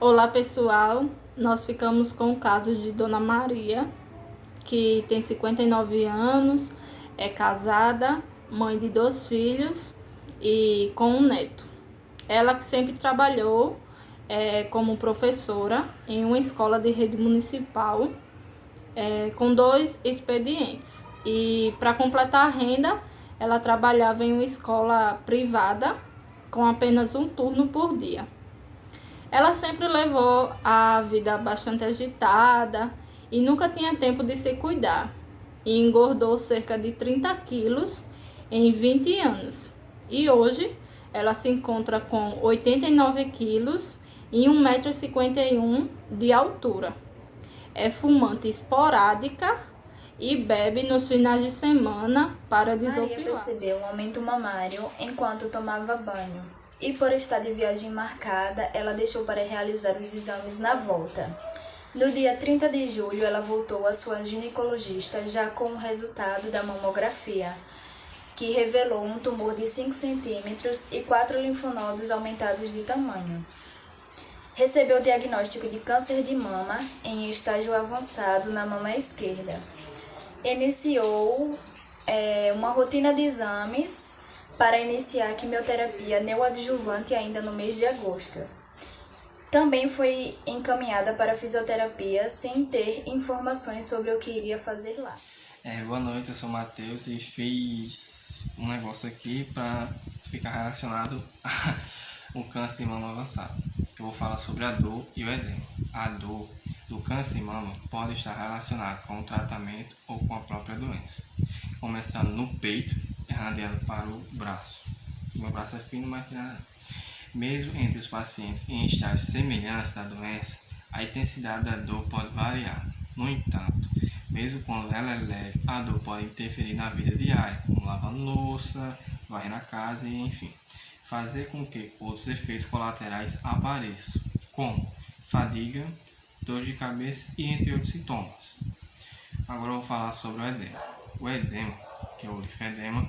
Olá pessoal, nós ficamos com o caso de Dona Maria, que tem 59 anos, é casada, mãe de 2 filhos e com um neto. Ela que sempre trabalhou como professora em uma escola de rede municipal com 2 expedientes. E para completar a renda, ela trabalhava em uma escola privada com apenas um turno por dia. Ela sempre levou a vida bastante agitada e nunca tinha tempo de se cuidar. E engordou cerca de 30 quilos em 20 anos. E hoje ela se encontra com 89 quilos e 1,51 m de altura. É fumante esporádica e bebe nos finais de semana para desopilar. Maria percebeu um aumento mamário enquanto tomava banho. E por estar de viagem marcada, ela deixou para realizar os exames na volta. No dia 30 de julho, ela voltou à sua ginecologista já com o resultado da mamografia, que revelou um tumor de 5 centímetros e 4 linfonodos aumentados de tamanho. Recebeu o diagnóstico de câncer de mama em estágio avançado na mama esquerda. Iniciou uma rotina de exames para iniciar a quimioterapia neoadjuvante ainda no mês de agosto. Também foi encaminhada para a fisioterapia sem ter informações sobre o que iria fazer lá. Boa noite, eu sou o Matheus e fiz um negócio aqui para ficar relacionado ao câncer de mama avançado. Eu vou falar sobre a dor e o edema. A dor do câncer de mama pode estar relacionada com o tratamento ou com a própria doença, começando no peito e irradiando para o braço. O meu braço é fino, mas tem nada. Mesmo entre os pacientes em estágios semelhantes da doença, a intensidade da dor pode variar. No entanto, mesmo quando ela é leve, a dor pode interferir na vida diária, como lavando louça, varrendo a casa e, enfim, fazer com que outros efeitos colaterais apareçam, como fadiga, dor de cabeça e entre outros sintomas. Agora eu vou falar sobre o edema. O edema, que é o linfedema,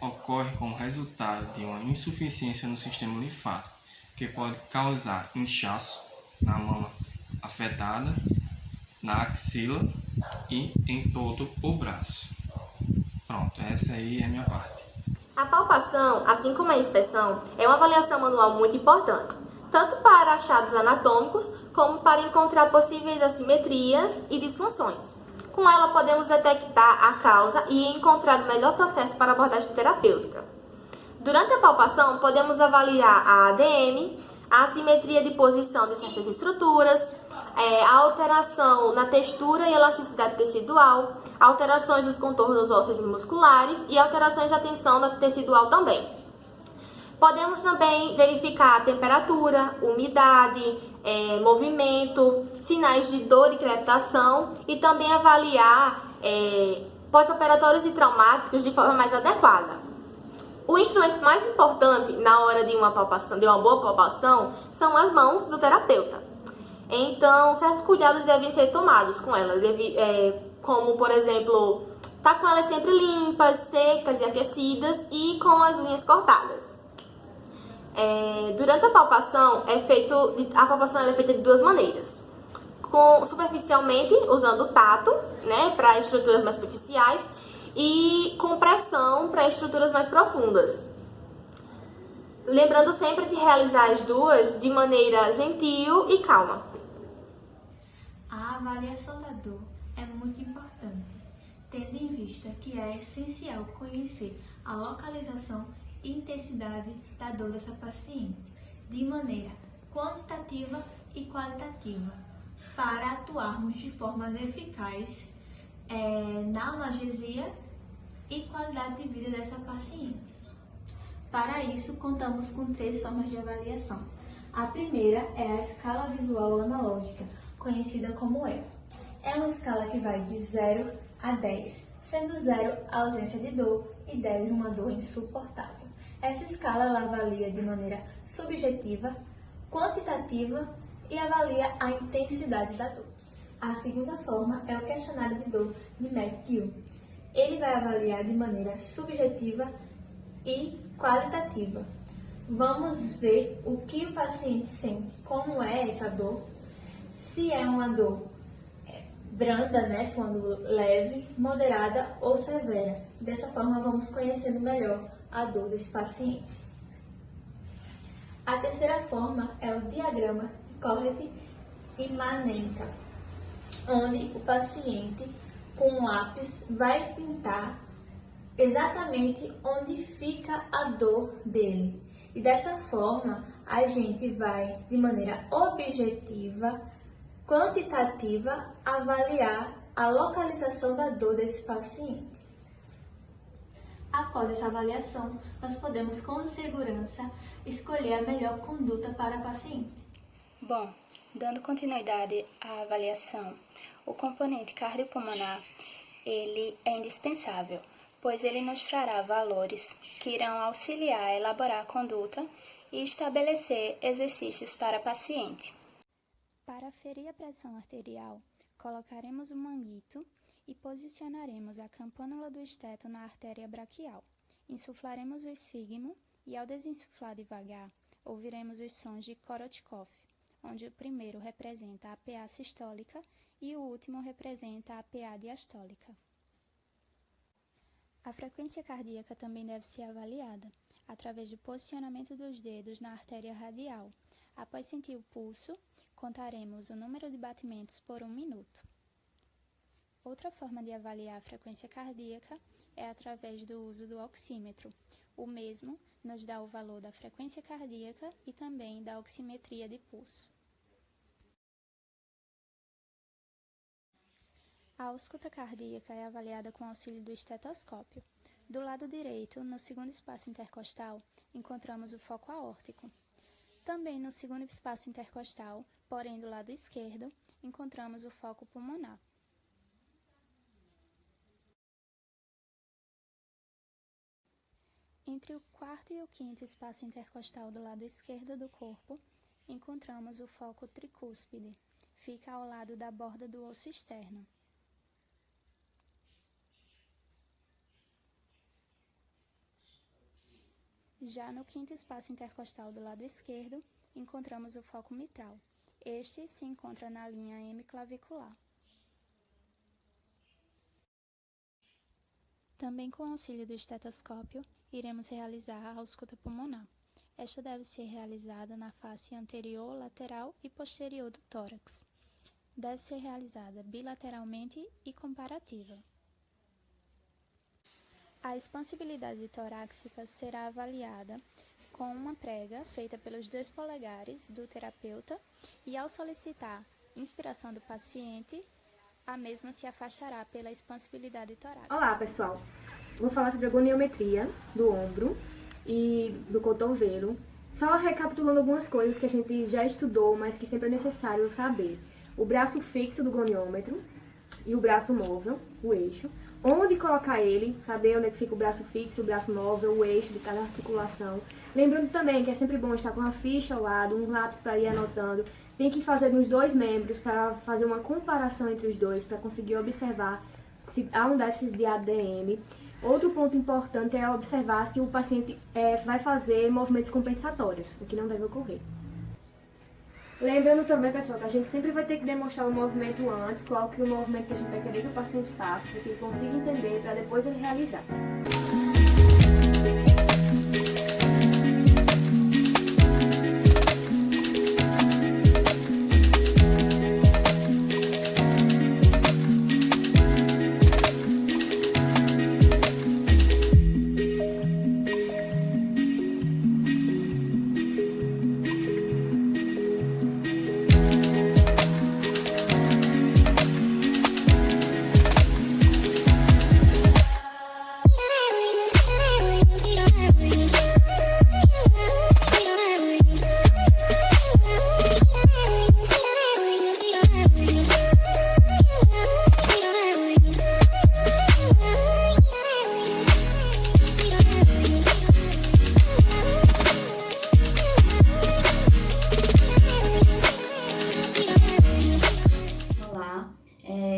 ocorre como resultado de uma insuficiência no sistema linfático, que pode causar inchaço na mama afetada, na axila e em todo o braço. Pronto, essa aí é a minha parte. A palpação, assim como a inspeção, é uma avaliação manual muito importante, tanto para achados anatômicos como para encontrar possíveis assimetrias e disfunções. Com ela, podemos detectar a causa e encontrar o melhor processo para abordagem terapêutica. Durante a palpação, podemos avaliar a ADM, a assimetria de posição de certas estruturas, a alteração na textura e elasticidade tecidual, alterações dos contornos ósseos e musculares e alterações da tensão tecidual também. Podemos também verificar a temperatura, umidade, movimento, sinais de dor e crepitação e também avaliar pós-operatórios e traumáticos de forma mais adequada. O instrumento mais importante na hora de uma boa palpação são as mãos do terapeuta. Então, certos cuidados devem ser tomados com elas, como, por exemplo, estar com elas sempre limpas, secas e aquecidas e com as unhas cortadas. Durante a palpação, é feita de 2 maneiras. Superficialmente, usando o tato, para estruturas mais superficiais, e com pressão para estruturas mais profundas. Lembrando sempre de realizar as duas de maneira gentil e calma. A avaliação da dor é muito importante, tendo em vista que é essencial conhecer a localização e intensidade da dor dessa paciente, de maneira quantitativa e qualitativa, para atuarmos de forma eficaz na analgesia e qualidade de vida dessa paciente. Para isso, contamos com 3 formas de avaliação. A primeira é a escala visual analógica, conhecida como EVA. É uma escala que vai de 0 a 10, sendo 0 a ausência de dor e 10 uma dor insuportável. Essa escala ela avalia de maneira subjetiva, quantitativa e avalia a intensidade da dor. A segunda forma é o questionário de dor de McGill. Ele vai avaliar de maneira subjetiva e qualitativa. vamos ver o que o paciente sente, como é essa dor, se é uma dor branda, né, quando leve, moderada ou severa. Dessa forma, vamos conhecendo melhor a dor desse paciente. A terceira forma é o diagrama de Corrett e Manenka, onde o paciente com um lápis vai pintar exatamente onde fica a dor dele. E dessa forma, a gente vai, de maneira objetiva, quantitativa, avaliar a localização da dor desse paciente. Após essa avaliação, nós podemos com segurança escolher a melhor conduta para o paciente. Bom, dando continuidade à avaliação, o componente cardiopulmonar, ele é indispensável, pois ele nos trará valores que irão auxiliar a elaborar a conduta e estabelecer exercícios para o paciente. Para aferir a pressão arterial, colocaremos o manguito e posicionaremos a campânula do esteto na artéria braquial. Insuflaremos o esfígmo e, ao desinsuflar devagar, ouviremos os sons de Korotkov, onde o primeiro representa a PA sistólica e o último representa a PA diastólica. A frequência cardíaca também deve ser avaliada, através do posicionamento dos dedos na artéria radial. Após sentir o pulso, contaremos o número de batimentos por 1 minuto. Outra forma de avaliar a frequência cardíaca é através do uso do oxímetro. O mesmo nos dá o valor da frequência cardíaca e também da oximetria de pulso. A ausculta cardíaca é avaliada com auxílio do estetoscópio. Do lado direito, no segundo espaço intercostal, encontramos o foco aórtico. Também no segundo espaço intercostal, porém do lado esquerdo, encontramos o foco pulmonar. Entre o quarto e o quinto espaço intercostal do lado esquerdo do corpo, encontramos o foco tricúspide. Fica ao lado da borda do osso externo. Já no quinto espaço intercostal do lado esquerdo, encontramos o foco mitral. Este se encontra na linha hemiclavicular. Também com o auxílio do estetoscópio, iremos realizar a ausculta pulmonar. Esta deve ser realizada na face anterior, lateral e posterior do tórax. Deve ser realizada bilateralmente e comparativa. A expansibilidade torácica será avaliada com uma prega feita pelos 2 polegares do terapeuta e, ao solicitar inspiração do paciente, a mesma se afastará pela expansibilidade torácica. Olá, pessoal! Vou falar sobre a goniometria do ombro e do cotovelo. Só recapitulando algumas coisas que a gente já estudou, mas que sempre é necessário saber. O braço fixo do goniômetro e o braço móvel, o eixo. Onde colocar ele, saber onde é que fica o braço fixo, o braço móvel, o eixo de cada articulação. Lembrando também que é sempre bom estar com a ficha ao lado, um lápis para ir anotando. Tem que fazer nos 2 membros para fazer uma comparação entre os dois, para conseguir observar se há um déficit de ADM. Outro ponto importante é observar se o paciente vai fazer movimentos compensatórios, o que não deve ocorrer. Lembrando também, pessoal, que a gente sempre vai ter que demonstrar o movimento antes, qual que é o movimento que a gente vai querer que o paciente faça, para que ele consiga entender, para depois ele realizar.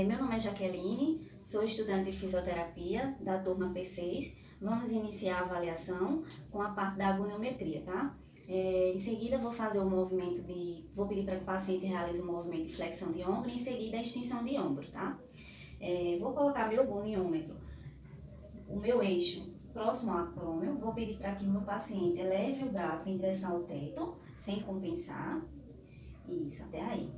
Meu nome é Jaqueline, sou estudante de fisioterapia da turma P6 Vamos iniciar a avaliação com a parte da agoniometria, tá? Em seguida, vou fazer o movimento vou pedir para que o paciente realize o movimento de flexão de ombro e em seguida a extensão de ombro, tá? Vou colocar meu goniômetro, o meu eixo próximo ao acrômio, vou pedir para que o meu paciente eleve o braço em direção ao teto, sem compensar, isso, até aí.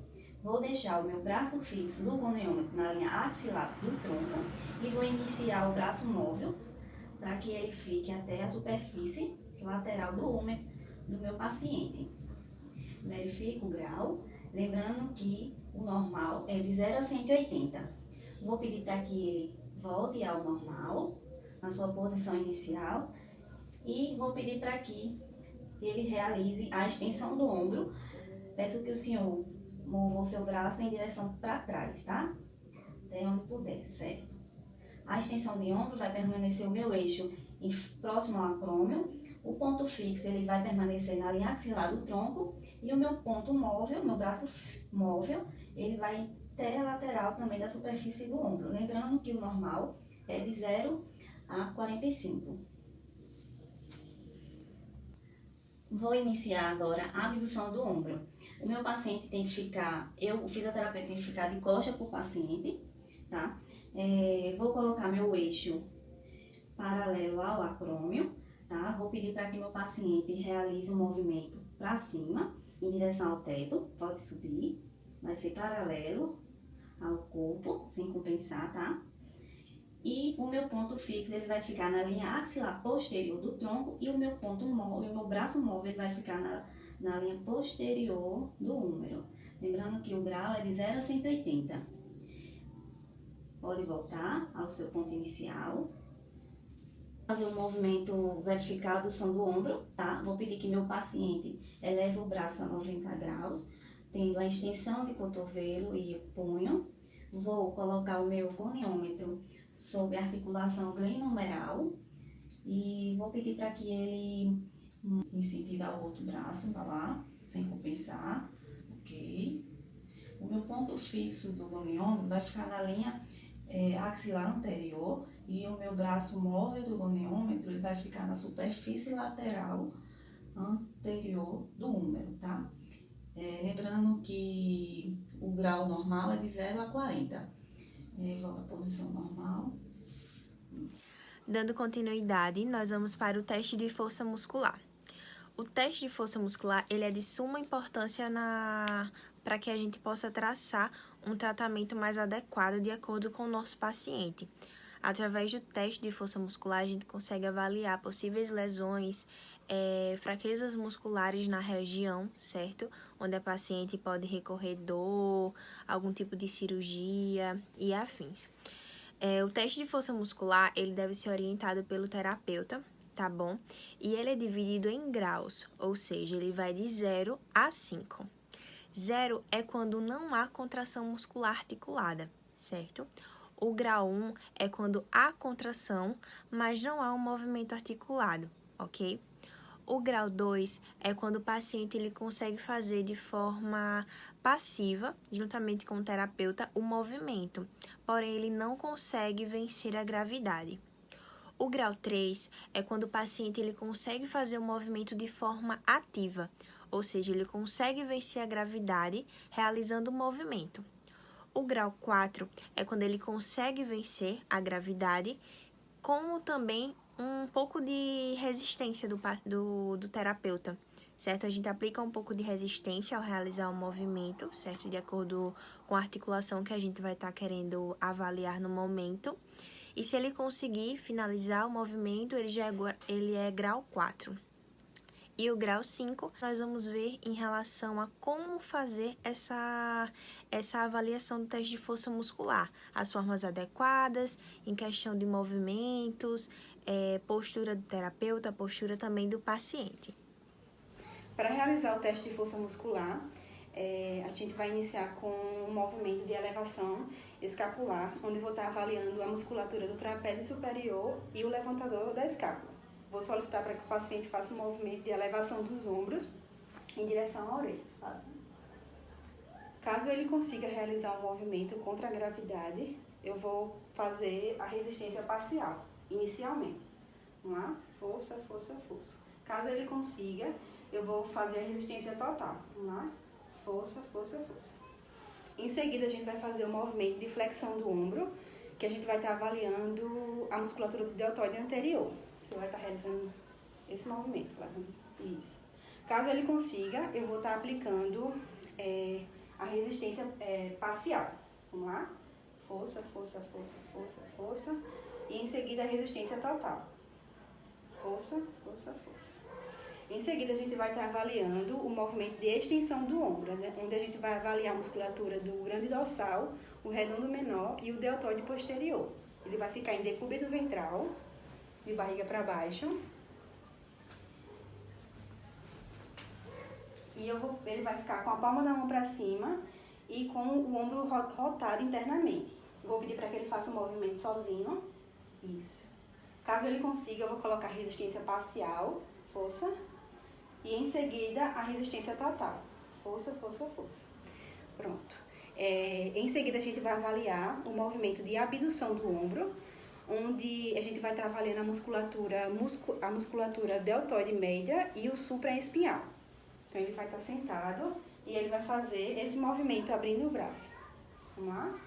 Vou deixar o meu braço fixo do goniômetro na linha axilar do tronco e vou iniciar o braço móvel para que ele fique até a superfície lateral do úmero do meu paciente. Verifico o grau, lembrando que o normal é de 0 a 180. Vou pedir para que ele volte ao normal, na sua posição inicial, e vou pedir para que ele realize a extensão do ombro. Peço que o senhor mova o seu braço em direção para trás, tá? Até onde puder, certo? A extensão de ombro vai permanecer o meu eixo próximo ao acrômio, o ponto fixo ele vai permanecer na linha axilar do tronco e o meu ponto móvel, meu braço móvel, ele vai ter a lateral também da superfície do ombro. Lembrando que o normal é de 0 a 45. Vou iniciar agora a abdução do ombro. O meu paciente tem que ficar, o fisioterapeuta tem que ficar de costa para o paciente, tá? Vou colocar meu eixo paralelo ao acrômio, tá? Vou pedir para que meu paciente realize um movimento para cima, em direção ao teto, pode subir, vai ser paralelo ao corpo, sem compensar, tá? E o meu ponto fixo, ele vai ficar na linha axilar posterior do tronco e o meu ponto móvel, o meu braço móvel, ele vai ficar na linha posterior do úmero. Lembrando que o grau é de 0 a 180. Pode voltar ao seu ponto inicial. Fazer um movimento vertical, abdução do ombro, tá? Vou pedir que meu paciente eleve o braço a 90 graus, tendo a extensão de cotovelo e o punho. Vou colocar o meu goniômetro sob a articulação glenohumeral e vou pedir para que ele, em sentido ao outro braço, vá lá, sem compensar, ok? O meu ponto fixo do goniômetro vai ficar na linha axilar anterior e o meu braço móvel do goniômetro ele vai ficar na superfície lateral anterior do úmero, tá? Lembrando que o grau normal é de 0 a 40. Volta à posição normal. Dando continuidade, nós vamos para o teste de força muscular. O teste de força muscular ele é de suma importância para que a gente possa traçar um tratamento mais adequado de acordo com o nosso paciente. Através do teste de força muscular, a gente consegue avaliar possíveis lesões, fraquezas musculares na região, certo? Onde a paciente pode recorrer dor, algum tipo de cirurgia e afins. O teste de força muscular, ele deve ser orientado pelo terapeuta, tá bom? E ele é dividido em graus, ou seja, ele vai de 0 a 5. 0 é quando não há contração muscular articulada, certo? O grau 1 é quando há contração, mas não há um movimento articulado, ok? O grau 2 é quando o paciente ele consegue fazer de forma passiva, juntamente com o terapeuta, o movimento, porém ele não consegue vencer a gravidade. O grau 3 é quando o paciente ele consegue fazer o movimento de forma ativa, ou seja, ele consegue vencer a gravidade realizando o movimento. O grau 4 é quando ele consegue vencer a gravidade, como também um pouco de resistência do terapeuta, certo? A gente aplica um pouco de resistência ao realizar o movimento, certo? De acordo com a articulação que a gente vai estar querendo avaliar no momento. E se ele conseguir finalizar o movimento, ele é grau 4. E o grau 5, nós vamos ver em relação a como fazer essa avaliação do teste de força muscular. As formas adequadas, em questão de movimentos, postura do terapeuta, postura também do paciente. Para realizar o teste de força muscular, a gente vai iniciar com um movimento de elevação escapular, onde vou estar avaliando a musculatura do trapézio superior e o levantador da escápula. Vou solicitar para que o paciente faça um movimento de elevação dos ombros em direção à orelha. Caso ele consiga realizar um movimento contra a gravidade, eu vou fazer a resistência parcial, inicialmente. Vamos lá? Força, força, força. Caso ele consiga, eu vou fazer a resistência total. Vamos lá? Força, força, força. Em seguida, a gente vai fazer o movimento de flexão do ombro, que a gente vai estar avaliando a musculatura do deltoide anterior. Você vai estar realizando esse movimento. Isso. Caso ele consiga, eu vou estar aplicando a resistência parcial. Vamos lá? Força, força, força, força, força. E em seguida, a resistência total. Força, força, força. Em seguida, a gente vai estar avaliando o movimento de extensão do ombro, né? Onde a gente vai avaliar a musculatura do grande dorsal, o redondo menor e o deltoide posterior. Ele vai ficar em decúbito ventral, de barriga para baixo. E ele vai ficar com a palma da mão para cima e com o ombro rotado internamente. Vou pedir para que ele faça o movimento sozinho. Isso. Caso ele consiga, eu vou colocar resistência parcial, força, e em seguida a resistência total. Força, força, força. Pronto. Em seguida a gente vai avaliar o movimento de abdução do ombro, onde a gente vai estar avaliando a musculatura deltoide média e o supraespinhal. Então ele vai estar sentado e ele vai fazer esse movimento abrindo o braço. Vamos lá?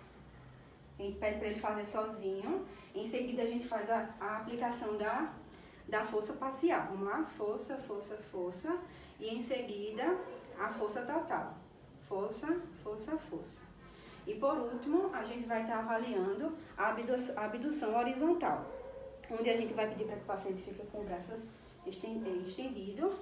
A gente pede para ele fazer sozinho. Em seguida, a gente faz a aplicação da força parcial. Vamos lá? Força, força, força. E em seguida, a força total. Força, força, força. E por último, a gente vai estar avaliando a abdução horizontal, onde a gente vai pedir para que o paciente fique com o braço estendido.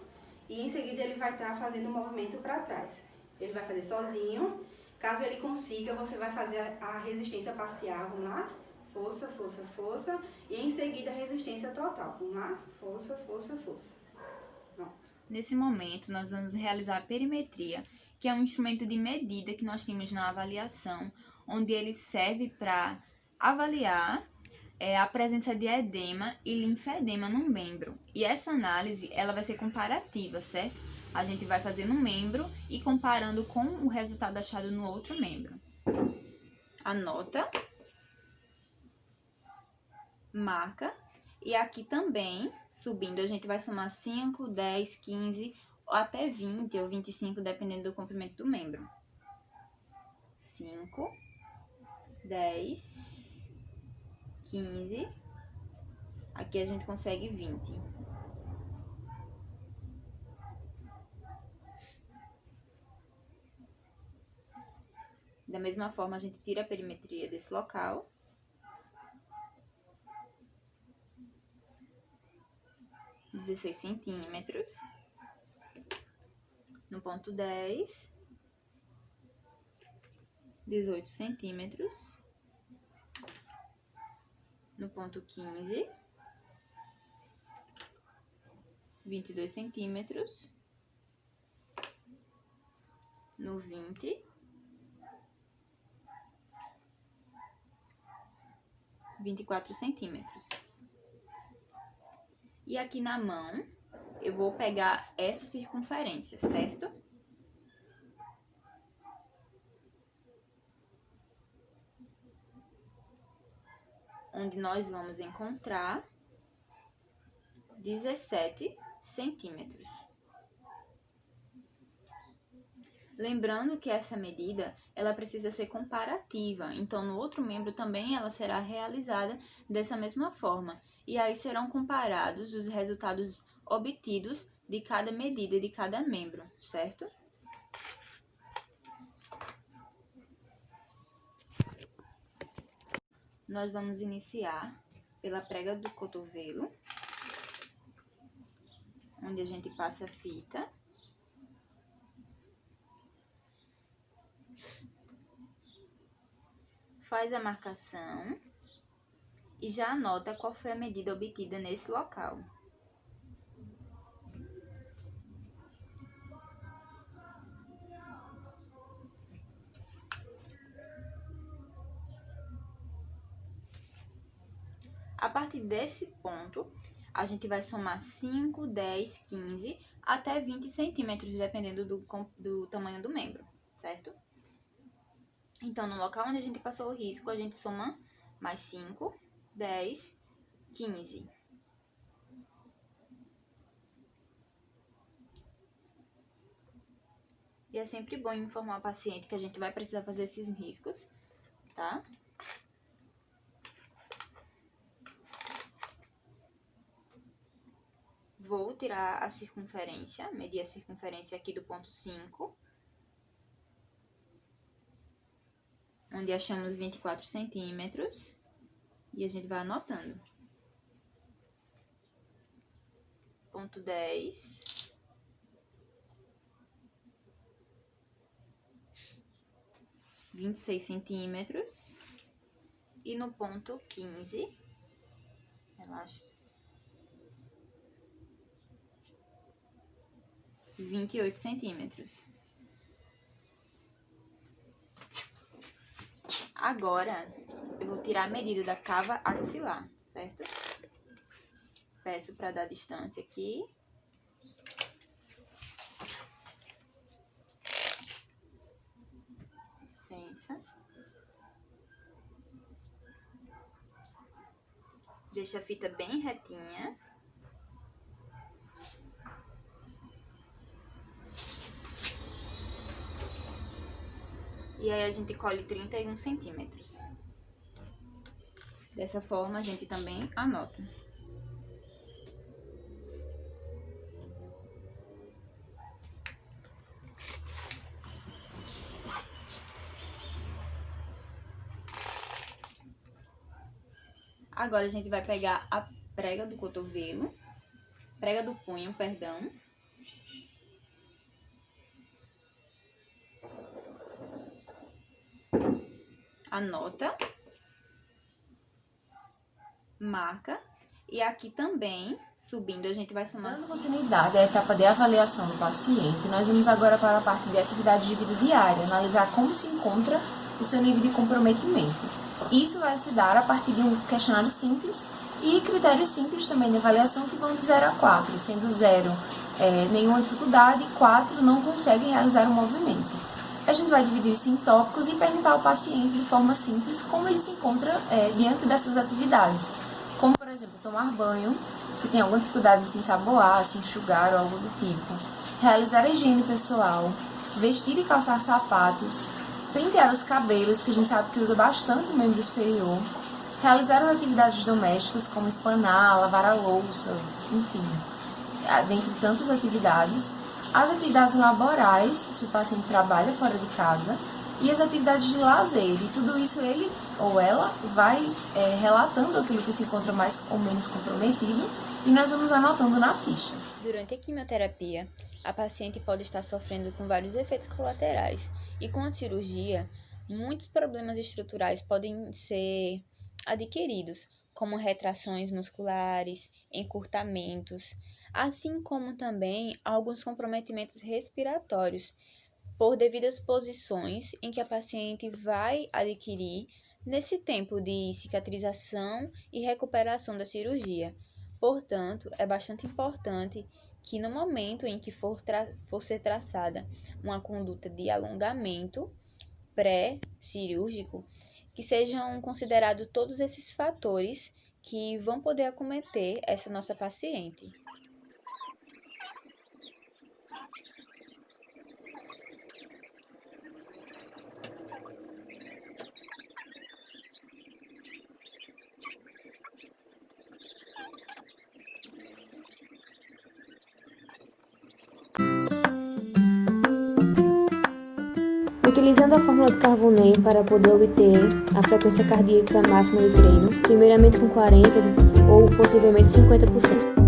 E em seguida, ele vai estar fazendo o movimento para trás. Ele vai fazer sozinho. Caso ele consiga, você vai fazer a resistência parcial. Vamos lá? Força, força, força. E em seguida a resistência total. Vamos lá? Força, força, força. Pronto. Nesse momento, nós vamos realizar a perimetria, que é um instrumento de medida que nós temos na avaliação, onde ele serve para avaliar a presença de edema e linfedema no membro. E essa análise, ela vai ser comparativa, certo? A gente vai fazer no membro e comparando com o resultado achado no outro membro. Anota. Marca. E aqui também, subindo, a gente vai somar 5, 10, 15, ou até 20 ou 25, dependendo do comprimento do membro. 5, 10, 15. Aqui a gente consegue 20. Da mesma forma, a gente tira a perimetria desse local. (16 centímetros). No ponto 10. 18 centímetros. No ponto 15. 22 centímetros. No 20. 24 centímetros. E aqui na mão, eu vou pegar essa circunferência, certo? Onde nós vamos encontrar 17 centímetros. Lembrando que essa medida, ela precisa ser comparativa, então no outro membro também ela será realizada dessa mesma forma. E aí serão comparados os resultados obtidos de cada medida de cada membro, certo? Nós vamos iniciar pela prega do cotovelo, onde a gente passa a fita. Faz a marcação e já anota qual foi a medida obtida nesse local. A partir desse ponto, a gente vai somar 5, 10, 15 até 20 centímetros, dependendo do tamanho do membro, certo? Então, no local onde a gente passou o risco, a gente soma mais 5, 10, 15. E é sempre bom informar o paciente que a gente vai precisar fazer esses riscos, tá? Vou tirar a circunferência, medir a circunferência aqui do ponto 5, onde achamos 24 centímetros, e a gente vai anotando. Ponto 10, centímetros, e no ponto 15, relaxa, 28 centímetros. Agora, eu vou tirar a medida da cava axilar, certo? Peço para dar distância aqui. Licença. Deixa a fita bem retinha. E aí a gente colhe 31 centímetros. Dessa forma a gente também anota. Agora a gente vai pegar a prega do cotovelo, prega do punho, perdão. Anota, marca, e aqui também, subindo, a gente vai somar. Dando continuidade à etapa de avaliação do paciente, nós vamos agora para a parte de atividade de vida diária, analisar como se encontra o seu nível de comprometimento. Isso vai se dar a partir de um questionário simples e critérios simples também de avaliação que vão de 0 a 4, sendo 0 nenhuma dificuldade e 4 não consegue realizar o movimento. A gente vai dividir isso em tópicos e perguntar ao paciente de forma simples como ele se encontra diante dessas atividades. Como, por exemplo, tomar banho, se tem alguma dificuldade de se ensaboar, se enxugar ou algo do tipo. Realizar a higiene pessoal, vestir e calçar sapatos, pentear os cabelos, que a gente sabe que usa bastante o membro superior. Realizar as atividades domésticas, como espanar, lavar a louça, enfim, dentre tantas atividades. As atividades laborais, se o paciente trabalha fora de casa, e as atividades de lazer. E tudo isso ele ou ela vai relatando aquilo que se encontra mais ou menos comprometido e nós vamos anotando na ficha. Durante a quimioterapia, a paciente pode estar sofrendo com vários efeitos colaterais e com a cirurgia, muitos problemas estruturais podem ser adquiridos, como retrações musculares, encurtamentos, assim como também alguns comprometimentos respiratórios, por devidas posições em que a paciente vai adquirir nesse tempo de cicatrização e recuperação da cirurgia. Portanto, é bastante importante que no momento em que for ser traçada uma conduta de alongamento pré-cirúrgico, que sejam considerados todos esses fatores que vão poder acometer essa nossa paciente. Utilizando a fórmula de Carbonet para poder obter a frequência cardíaca máxima de treino, primeiramente com 40% ou possivelmente 50%.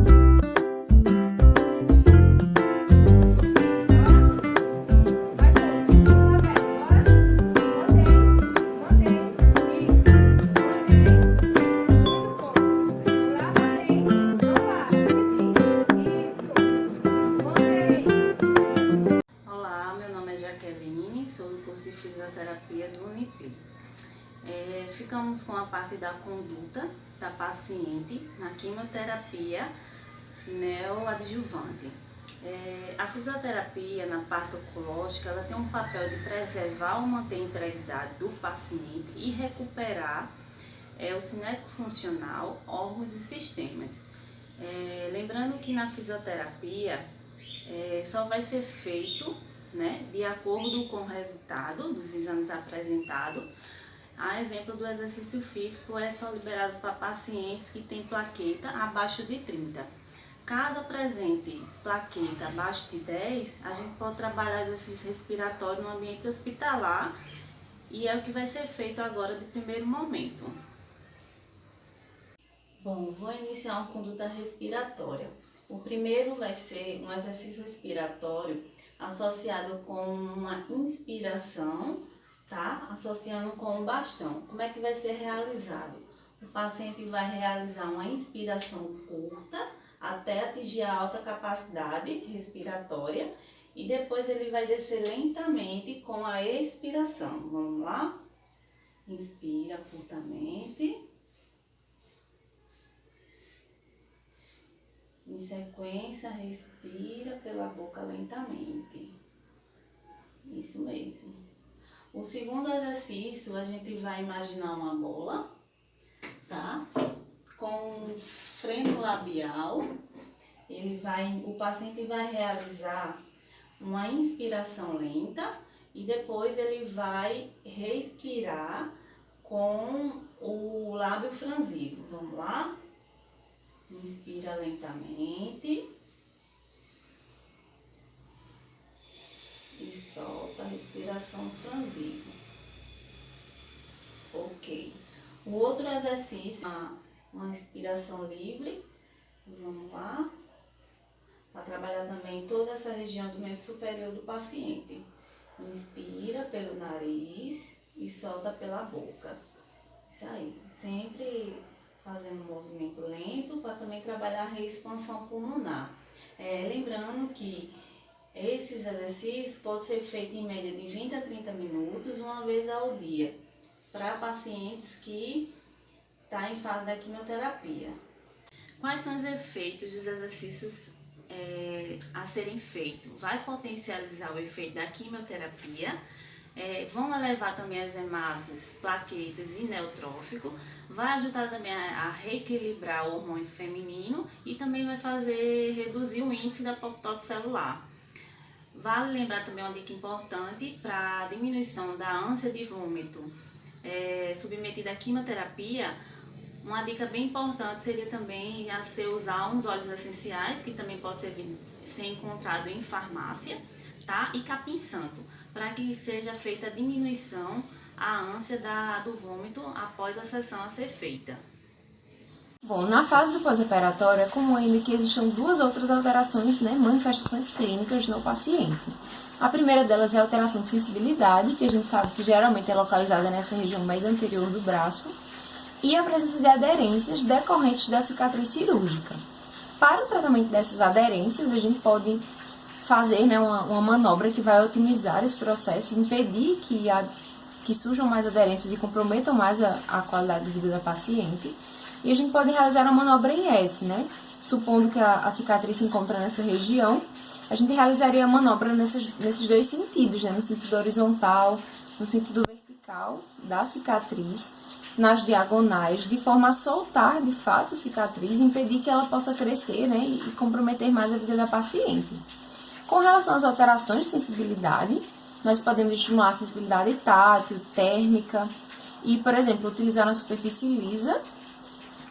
Fisioterapia do Unip. Ficamos com a parte da conduta da paciente na quimioterapia neoadjuvante. A fisioterapia na parte oncológica ela tem um papel de preservar ou manter a integridade do paciente e recuperar o cinético funcional, órgãos e sistemas. Lembrando que na fisioterapia só vai ser feito né, de acordo com o resultado dos exames apresentados. A exemplo do exercício físico é só liberado para pacientes que têm plaqueta abaixo de 30. Caso apresente plaqueta abaixo de 10, a gente pode trabalhar exercício respiratório no ambiente hospitalar e é o que vai ser feito agora de primeiro momento. Bom, vou iniciar uma conduta respiratória. O primeiro vai ser um exercício respiratório associado com uma inspiração, tá? Associando com um bastão. Como é que vai ser realizado? O paciente vai realizar uma inspiração curta até atingir a alta capacidade respiratória e depois ele vai descer lentamente com a expiração. Vamos lá? Inspira curtamente. Em sequência, respira pela boca lentamente. Isso mesmo. O segundo exercício, a gente vai imaginar uma bola, tá? Com freno labial. O paciente vai realizar uma inspiração lenta e depois ele vai respirar com o lábio franzido. Vamos lá? Inspira lentamente e solta a respiração franzida. Ok. O outro exercício, uma inspiração livre. Vamos lá. Para trabalhar também toda essa região do membro superior do paciente. Inspira pelo nariz e solta pela boca. Isso aí. Sempre fazendo um movimento lento para também trabalhar a reexpansão pulmonar. Lembrando que esses exercícios podem ser feitos em média de 20 a 30 minutos, uma vez ao dia, para pacientes que estão em fase da quimioterapia. Quais são os efeitos dos exercícios a serem feitos? Vai potencializar o efeito da quimioterapia, vão elevar também as hemácias, plaquetas e neutrófico, vai ajudar também a reequilibrar o hormônio feminino e também vai reduzir o índice da apoptose celular. Vale lembrar também uma dica importante para a diminuição da ânsia de vômito submetida à quimioterapia. Uma dica bem importante seria também usar uns óleos essenciais, que também pode ser encontrado em farmácia, tá? E capim santo, para que seja feita a diminuição a ânsia do vômito após a sessão a ser feita. Bom, na fase do pós-operatório é comum ainda que existam duas outras alterações, manifestações clínicas no paciente. A primeira delas é a alteração de sensibilidade, que a gente sabe que geralmente é localizada nessa região mais anterior do braço, e a presença de aderências decorrentes da cicatriz cirúrgica. Para o tratamento dessas aderências, a gente pode fazer uma manobra que vai otimizar esse processo e impedir que surjam mais aderências e comprometam mais a qualidade de vida da paciente. E a gente pode realizar a manobra em S, Supondo que a cicatriz se encontra nessa região, a gente realizaria a manobra nesses dois sentidos, no sentido horizontal, no sentido vertical da cicatriz, nas diagonais, de forma a soltar de fato a cicatriz, impedir que ela possa crescer e comprometer mais a vida da paciente. Com relação às alterações de sensibilidade, nós podemos estimular a sensibilidade tátil, térmica e, por exemplo, utilizar na superfície lisa,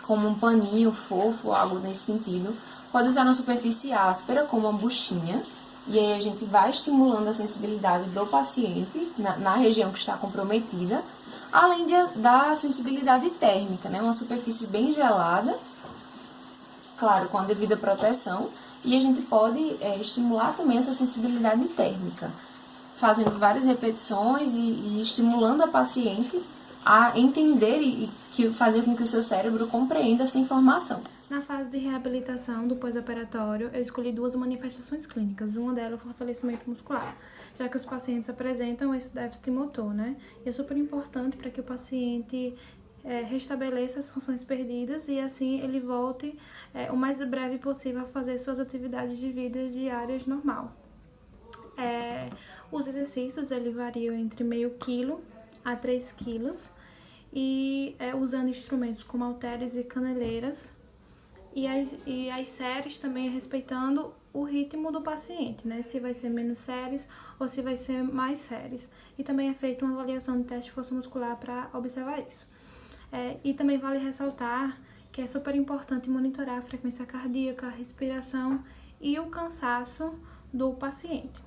como um paninho fofo, algo nesse sentido. Pode usar na superfície áspera, como uma buchinha, e aí a gente vai estimulando a sensibilidade do paciente na região que está comprometida, além da sensibilidade térmica, uma superfície bem gelada, claro, com a devida proteção, e a gente pode estimular também essa sensibilidade térmica, fazendo várias repetições e estimulando a paciente a entender e fazer com que o seu cérebro compreenda essa informação. Na fase de reabilitação do pós-operatório, eu escolhi duas manifestações clínicas. Uma delas é o fortalecimento muscular, já que os pacientes apresentam esse déficit motor, E é super importante para que o paciente restabeleça as funções perdidas e assim ele volte o mais breve possível a fazer suas atividades de vida diárias normal. Os exercícios variam entre meio quilo a 3 quilos e usando instrumentos como halteres e caneleiras. E as séries também respeitando o ritmo do paciente, né? Se vai ser menos séries ou se vai ser mais séries. E também é feita uma avaliação de teste de força muscular para observar isso. E também vale ressaltar que é super importante monitorar a frequência cardíaca, a respiração e o cansaço do paciente.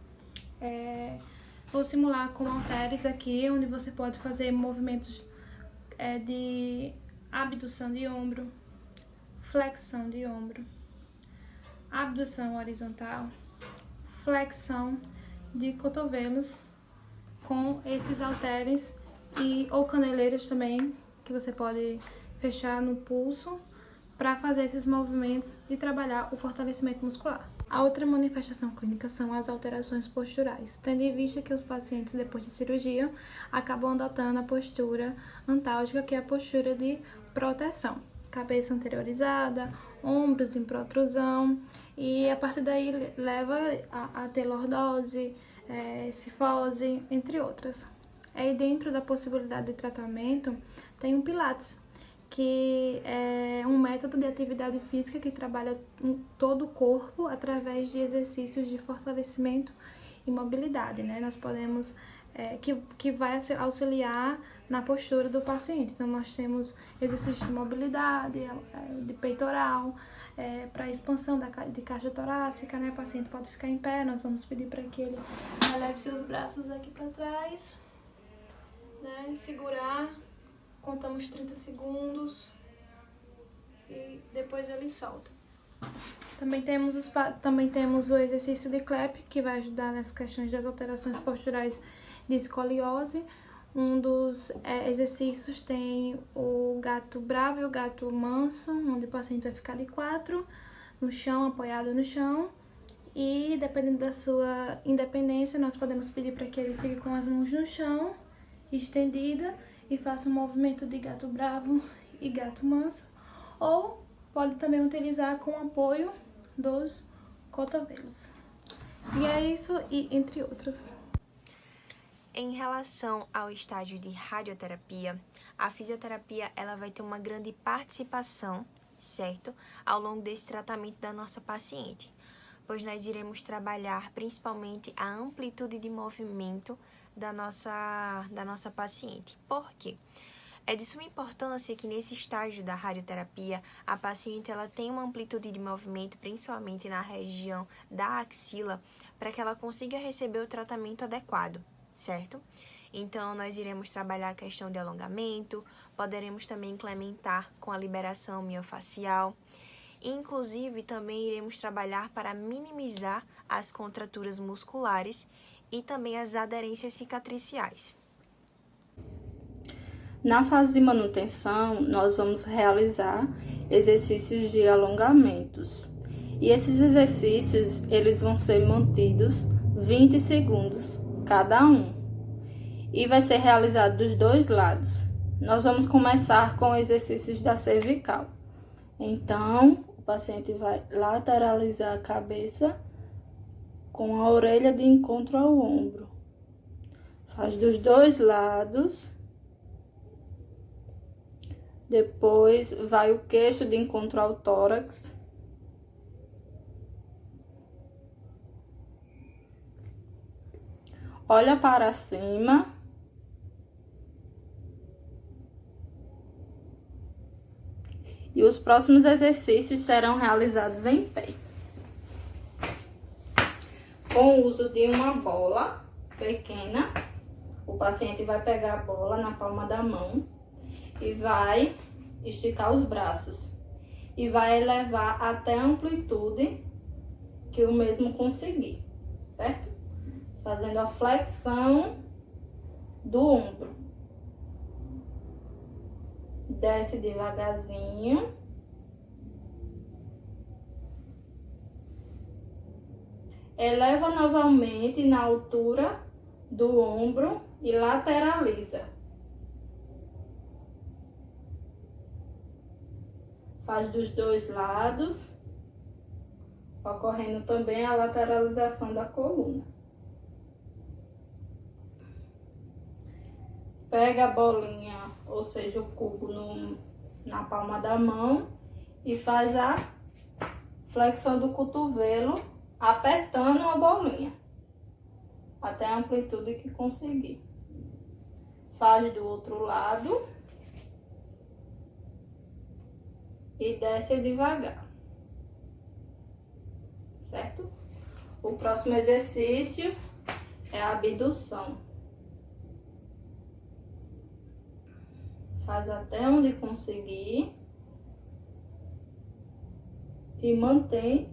Vou simular com halteres aqui, onde você pode fazer movimentos de abdução de ombro, flexão de ombro, abdução horizontal, flexão de cotovelos com esses halteres ou caneleiras também, que você pode fechar no pulso para fazer esses movimentos e trabalhar o fortalecimento muscular. A outra manifestação clínica são as alterações posturais, tendo em vista que os pacientes, depois de cirurgia, acabam adotando a postura antálgica, que é a postura de proteção. Cabeça anteriorizada, ombros em protrusão, e a partir daí leva a ter lordose, cifose, entre outras. Aí dentro da possibilidade de tratamento tem o Pilates, que é um método de atividade física que trabalha todo o corpo através de exercícios de fortalecimento e mobilidade, né? Nós podemos, que vai auxiliar na postura do paciente. Então, nós temos exercícios de mobilidade, de peitoral, para expansão de caixa torácica, né? O paciente pode ficar em pé, nós vamos pedir para que ele leve seus braços aqui para trás, né? Segurar. Contamos 30 segundos e depois ele solta. Também temos o exercício de clap, que vai ajudar nas questões das alterações posturais de escoliose. Um dos exercícios tem o gato bravo e o gato manso, onde o paciente vai ficar de 4 no chão, apoiado no chão. E dependendo da sua independência, nós podemos pedir para que ele fique com as mãos no chão, estendida, e faça um movimento de gato bravo e gato manso, ou pode também utilizar com apoio dos cotovelos. E é isso, e entre outros. Em relação ao estágio de radioterapia, a fisioterapia ela vai ter uma grande participação, certo? Ao longo desse tratamento da nossa paciente, pois nós iremos trabalhar principalmente a amplitude de movimento da nossa paciente. Por quê? É de suma importância que nesse estágio da radioterapia, a paciente ela tem uma amplitude de movimento, principalmente na região da axila, para que ela consiga receber o tratamento adequado, certo? Então, nós iremos trabalhar a questão de alongamento, poderemos também implementar com a liberação miofacial. Inclusive, também iremos trabalhar para minimizar as contraturas musculares e também as aderências cicatriciais. Na fase de manutenção, nós vamos realizar exercícios de alongamentos. E esses exercícios, eles vão ser mantidos 20 segundos cada um. E vai ser realizado dos dois lados. Nós vamos começar com exercícios da cervical. Então, o paciente vai lateralizar a cabeça com a orelha de encontro ao ombro. Faz dos dois lados. Depois vai o queixo de encontro ao tórax. Olha para cima. E os próximos exercícios serão realizados em pé, com o uso de uma bola pequena. O paciente vai pegar a bola na palma da mão e vai esticar os braços e vai elevar até a amplitude que o mesmo conseguir, certo? Fazendo a flexão do ombro. Desce devagarzinho. Eleva novamente na altura do ombro e lateraliza. Faz dos dois lados, ocorrendo também a lateralização da coluna. Pega a bolinha, ou seja, o cubo na palma da mão e faz a Flexão do cotovelo, apertando a bolinha até a amplitude que conseguir. Faz do outro lado e desce devagar, certo? O próximo exercício é a abdução. Faz até onde conseguir e mantém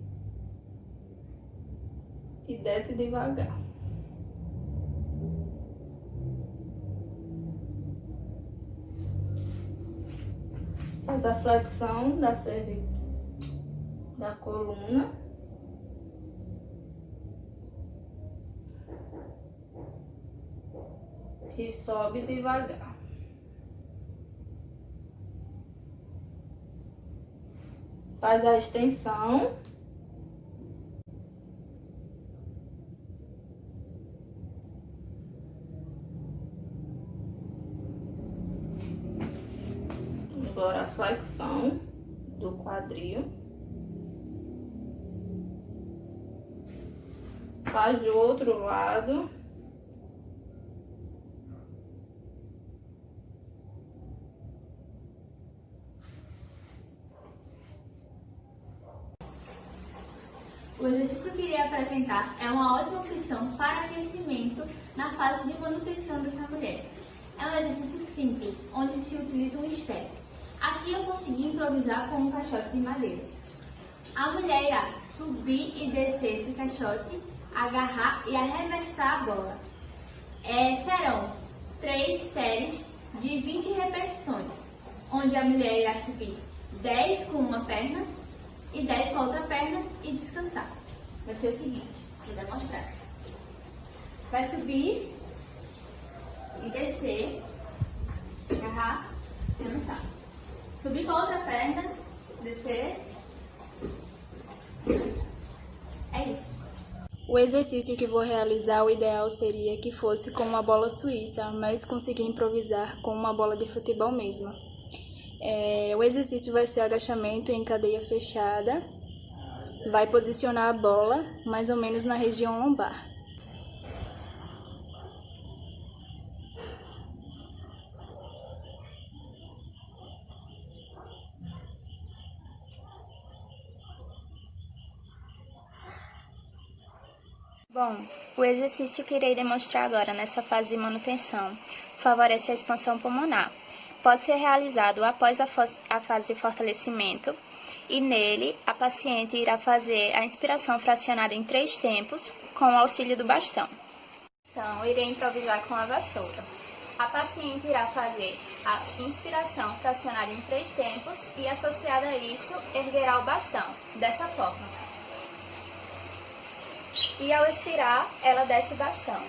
e desce devagar. Faz a flexão da coluna. E sobe devagar. Faz a extensão. Agora a flexão do quadril. Faz do outro lado. O exercício que irei apresentar é uma ótima opção para aquecimento na fase de manutenção dessa mulher. É um exercício simples, onde se utiliza um step. Aqui eu consegui improvisar com um caixote de madeira. A mulher irá subir e descer esse caixote, agarrar e arremessar a bola. Serão 3 séries de 20 repetições, onde a mulher irá subir 10 com uma perna e 10 com a outra perna e descansar. Vai ser o seguinte, vou demonstrar. Vai subir e descer, agarrar e arremessar. Subir com a outra perna, descer, descansar. É isso. O exercício que vou realizar, o ideal seria que fosse com uma bola suíça, mas consegui improvisar com uma bola de futebol mesmo. O exercício vai ser agachamento em cadeia fechada. Vai posicionar a bola mais ou menos na região lombar. Bom, o exercício que irei demonstrar agora nessa fase de manutenção favorece a expansão pulmonar. Pode ser realizado após a fase de fortalecimento e nele a paciente irá fazer a inspiração fracionada em 3 tempos com o auxílio do bastão. Então, irei improvisar com a vassoura. A paciente irá fazer a inspiração fracionada em 3 tempos e associada a isso erguerá o bastão, dessa forma. E ao expirar, ela desce o bastão.